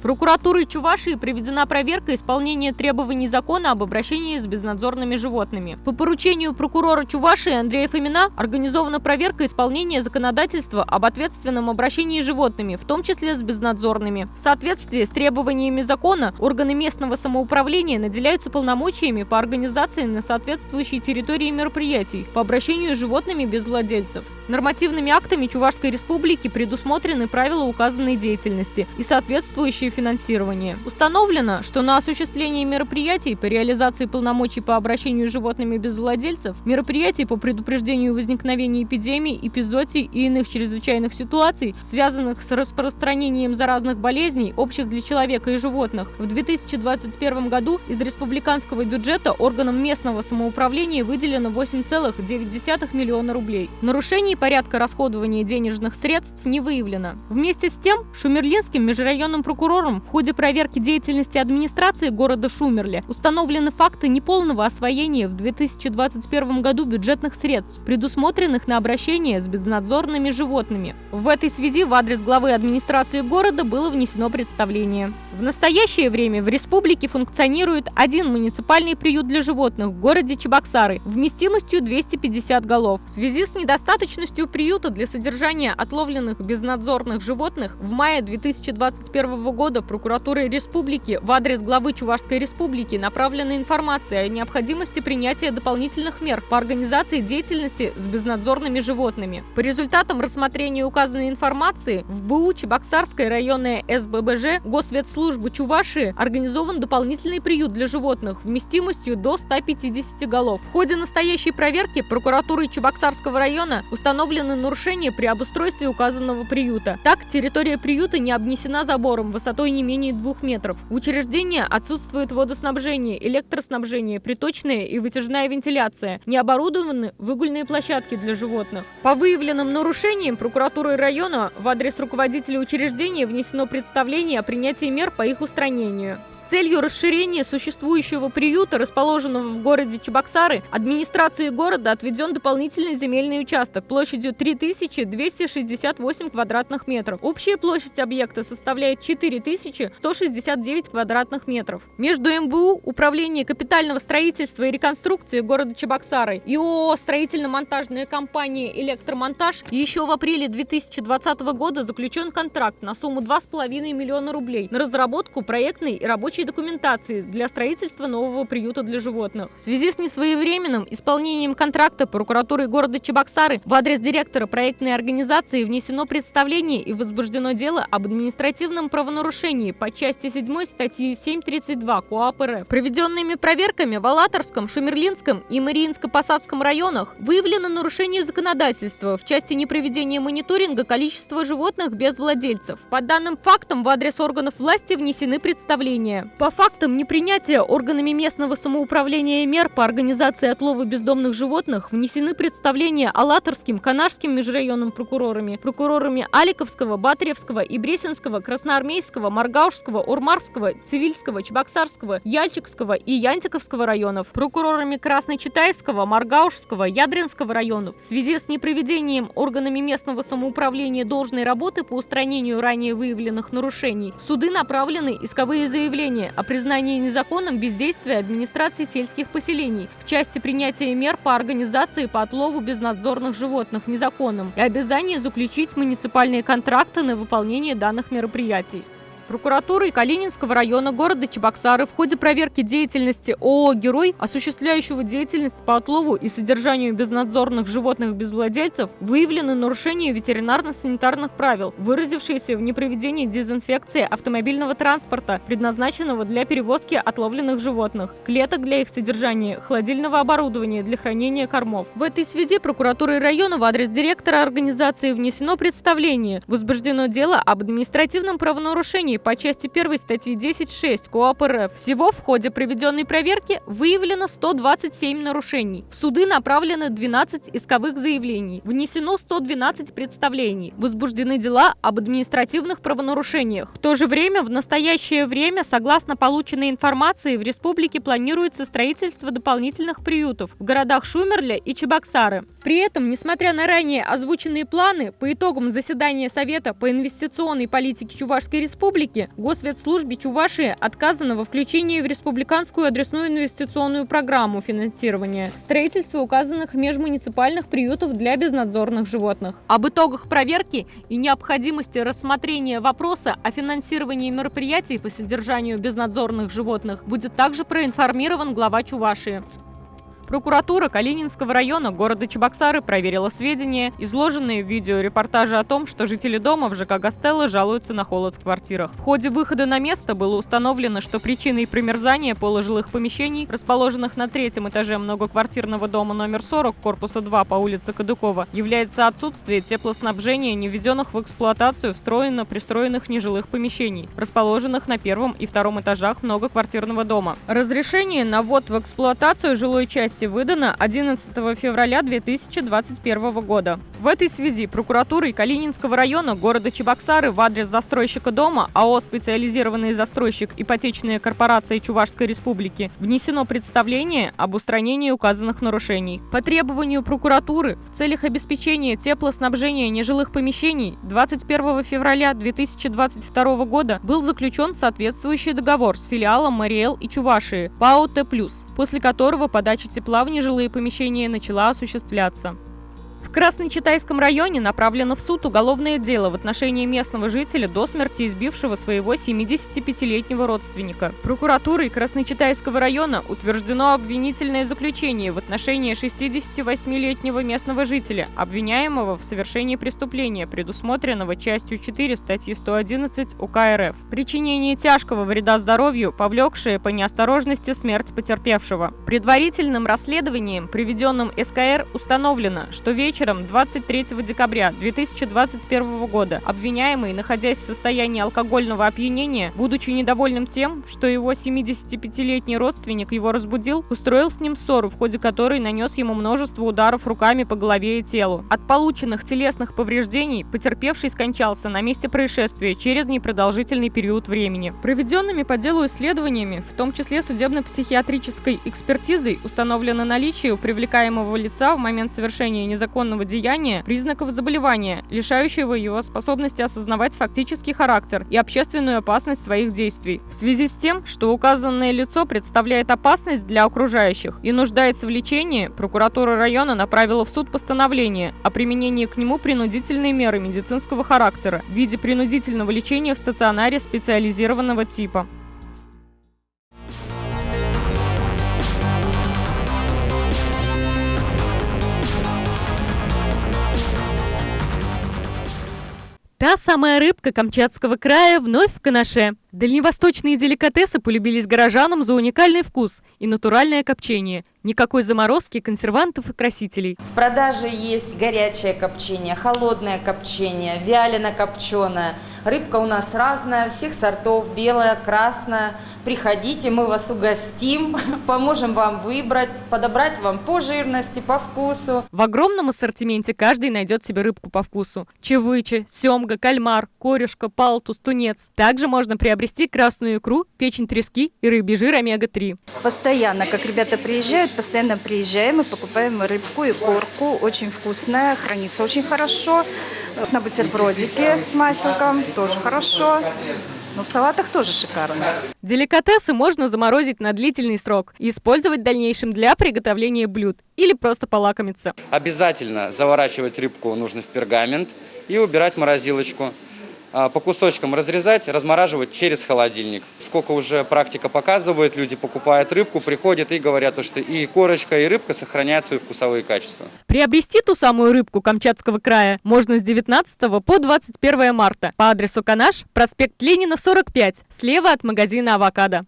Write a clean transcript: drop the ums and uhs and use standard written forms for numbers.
Прокуратурой Чувашии проведена проверка исполнения требований закона об обращении с безнадзорными животными. По поручению прокурора Чувашии Андрея Фомина организована проверка исполнения законодательства об ответственном обращении с животными, в том числе с безнадзорными. В соответствии с требованиями закона органы местного самоуправления наделяются полномочиями по организации на соответствующей территории мероприятий по обращению с животными без владельцев. Нормативными актами Чувашской Республики предусмотрены правила указанной деятельности и соответствующее финансирование. Установлено, что на осуществление мероприятий по реализации полномочий по обращению с животными без владельцев, мероприятий по предупреждению возникновения эпидемий, эпизоотий и иных чрезвычайных ситуаций, связанных с распространением заразных болезней, общих для человека и животных, в 2021 году из республиканского бюджета органам местного самоуправления выделено 8,9 миллиона рублей. Нарушений порядка расходования денежных средств не выявлено. Вместе с тем, Шумерлинским межрайонным прокурором в ходе проверки деятельности администрации города Шумерле установлены факты неполного освоения в 2021 году бюджетных средств, предусмотренных на обращение с безнадзорными животными. В этой связи в адрес главы администрации города было внесено представление. В настоящее время в республике функционирует один муниципальный приют для животных в городе Чебоксары вместимостью 250 голов. В связи с недостаточностью приюта для содержания отловленных безнадзорных животных в мае 2021 года прокуратурой республики в адрес главы Чувашской Республики направлена информация о необходимости принятия дополнительных мер по организации деятельности с безнадзорными животными. По результатам рассмотрения указанной информации в БУ Чебоксарская районная СББЖ Госветслужбы Чувашии организован дополнительный приют для животных вместимостью до 150 голов. В ходе настоящей проверки прокуратурой Чебоксарского района установлены нарушения при обустройстве указанного приюта. Так, территория приюта не обнесена забором высотой не менее 2 метров. В учреждении отсутствует водоснабжение, электроснабжение, приточная и вытяжная вентиляция. Не оборудованы выгульные площадки для животных. По выявленным нарушениям прокуратурой района в адрес руководителя учреждения внесено представление о принятии мер по их устранению. С целью расширения существующего приюта, расположенного в городе Чебоксары, администрации города отведен дополнительный земельный участок площадью 3268 квадратных метров. Общая площадь объекта составляет 4169 квадратных метров. Между МБУ, Управление капитального строительства и реконструкции города Чебоксары и ООО «Строительно-монтажная компания «Электромонтаж» еще в апреле 2020 года заключен контракт на сумму 2,5 миллиона рублей на разработку проектной и рабочей документации для строительства нового приюта для животных. В связи с несвоевременным исполнением контракта прокуратурой города Чебоксары в адрес директора проектной организации внесено представление и возбуждено дело об административном правонарушении по части 7 статьи 7.32 КоАП РФ. Проведенными проверками в Алатырском, Шумерлинском и Мариинско-Посадском районах выявлено нарушение законодательства в части непроведения мониторинга количества животных без владельцев. По данным фактам в адрес органов власти внесены представления. По фактам непринятия органами местного самоуправления мер по организации отлова бездомных животных внесены представления Алатырским, Канашским межрайонным прокурорами Аликовского, Батыревского и Бресенского, Красноармейского, Маргаушского, Урмарского, Цивильского, Чебоксарского, Яльчикского и Янтиковского районов, прокурорами Красночитайского, Маргаушского, Ядринского районов. В связи с непроведением органами местного самоуправления должной работы по устранению ранее выявленных нарушений, в суды направлены исковые заявления о признании незаконным бездействия администрации сельских поселений в части принятия мер по организации по отлову безнадзорных животных незаконным и обязании заключить муниципальные контракты на выполнение данных мероприятий. Прокуратурой Калининского района города Чебоксары в ходе проверки деятельности ООО «Герой», осуществляющего деятельность по отлову и содержанию безнадзорных животных без владельцев, выявлены нарушения ветеринарно-санитарных правил, выразившиеся в непроведении дезинфекции автомобильного транспорта, предназначенного для перевозки отловленных животных, клеток для их содержания, холодильного оборудования для хранения кормов. В этой связи прокуратурой района в адрес директора организации внесено представление, возбуждено дело об административном правонарушении по части 1 статьи 10.6 КоАП РФ. Всего в ходе проведенной проверки выявлено 127 нарушений. В суды направлены 12 исковых заявлений. Внесено 112 представлений. Возбуждены дела об административных правонарушениях. В то же время, в настоящее время, согласно полученной информации, в республике планируется строительство дополнительных приютов в городах Шумерля и Чебоксары. При этом, несмотря на ранее озвученные планы, по итогам заседания Совета по инвестиционной политике Чувашской Республики Республики Госветслужбе Чувашии отказано во включении в республиканскую адресную инвестиционную программу финансирования строительства указанных межмуниципальных приютов для безнадзорных животных. Об итогах проверки и необходимости рассмотрения вопроса о финансировании мероприятий по содержанию безнадзорных животных будет также проинформирован глава Чувашии. Прокуратура Калининского района города Чебоксары проверила сведения, изложенные в видеорепортаже о том, что жители дома в ЖК Гастелло жалуются на холод в квартирах. В ходе выхода на место было установлено, что причиной промерзания пола жилых помещений, расположенных на третьем этаже многоквартирного дома номер 40, корпуса 2 по улице Кадыкова, является отсутствие теплоснабжения, не введенных в эксплуатацию встроенно-пристроенных нежилых помещений, расположенных на первом и втором этажах многоквартирного дома. Разрешение на ввод в эксплуатацию жилой части выдано 11 февраля 2021 года. В этой связи прокуратурой Калининского района города Чебоксары в адрес застройщика дома АО «Специализированный застройщик Ипотечная корпорация Чувашской Республики» внесено представление об устранении указанных нарушений. По требованию прокуратуры в целях обеспечения теплоснабжения нежилых помещений 21 февраля 2022 года был заключен соответствующий договор с филиалом Мариэл и Чувашии ПАО «Т+», после которого подача тепла в нежилые помещения начала осуществляться. В Красночитайском районе направлено в суд уголовное дело в отношении местного жителя, до смерти избившего своего 75-летнего родственника. Прокуратурой Красночитайского района утверждено обвинительное заключение в отношении 68-летнего местного жителя, обвиняемого в совершении преступления, предусмотренного частью 4 статьи 111 УК РФ. Причинение тяжкого вреда здоровью, повлекшее по неосторожности смерть потерпевшего. Предварительным расследованием, приведенным СКР, установлено, что вечером 23 декабря 2021 года обвиняемый, находясь в состоянии алкогольного опьянения, будучи недовольным тем, что его 75-летний родственник его разбудил, устроил с ним ссору, в ходе которой нанес ему множество ударов руками по голове и телу. От полученных телесных повреждений потерпевший скончался на месте происшествия через непродолжительный период времени. Проведенными по делу исследованиями, в том числе судебно-психиатрической экспертизой, установлено наличие у привлекаемого лица в момент совершения незаконного деяния признаков заболевания, лишающего его способности осознавать фактический характер и общественную опасность своих действий. В связи с тем, что указанное лицо представляет опасность для окружающих и нуждается в лечении, прокуратура района направила в суд постановление о применении к нему принудительной меры медицинского характера в виде принудительного лечения в стационаре специализированного типа. Та самая рыбка Камчатского края вновь в Канаше. Дальневосточные деликатесы полюбились горожанам за уникальный вкус и натуральное копчение. Никакой заморозки, консервантов и красителей. В продаже есть горячее копчение, холодное копчение, вялено-копченое. Рыбка у нас разная, всех сортов, белая, красная. Приходите, мы вас угостим, поможем вам выбрать, подобрать вам по жирности, по вкусу. В огромном ассортименте каждый найдет себе рыбку по вкусу. Чевыча, семга, кальмар, корюшка, палтус, тунец. Также можно приобрести красную икру, печень трески и рыбий жир омега-3. Постоянно, как ребята приезжают, постоянно приезжаем и покупаем рыбку и корку. Очень вкусная, хранится очень хорошо. На бутербродике с маселком тоже хорошо. Но в салатах тоже шикарно. Деликатесы можно заморозить на длительный срок и использовать в дальнейшем для приготовления блюд или просто полакомиться. Обязательно заворачивать рыбку нужно в пергамент и убирать в морозилочку. По кусочкам разрезать, размораживать через холодильник. Сколько уже практика показывает, люди покупают рыбку, приходят и говорят, что и корочка, и рыбка сохраняют свои вкусовые качества. Приобрести ту самую рыбку Камчатского края можно с 19 по 21 марта по адресу Канаш, проспект Ленина, 45, слева от магазина «Авокадо».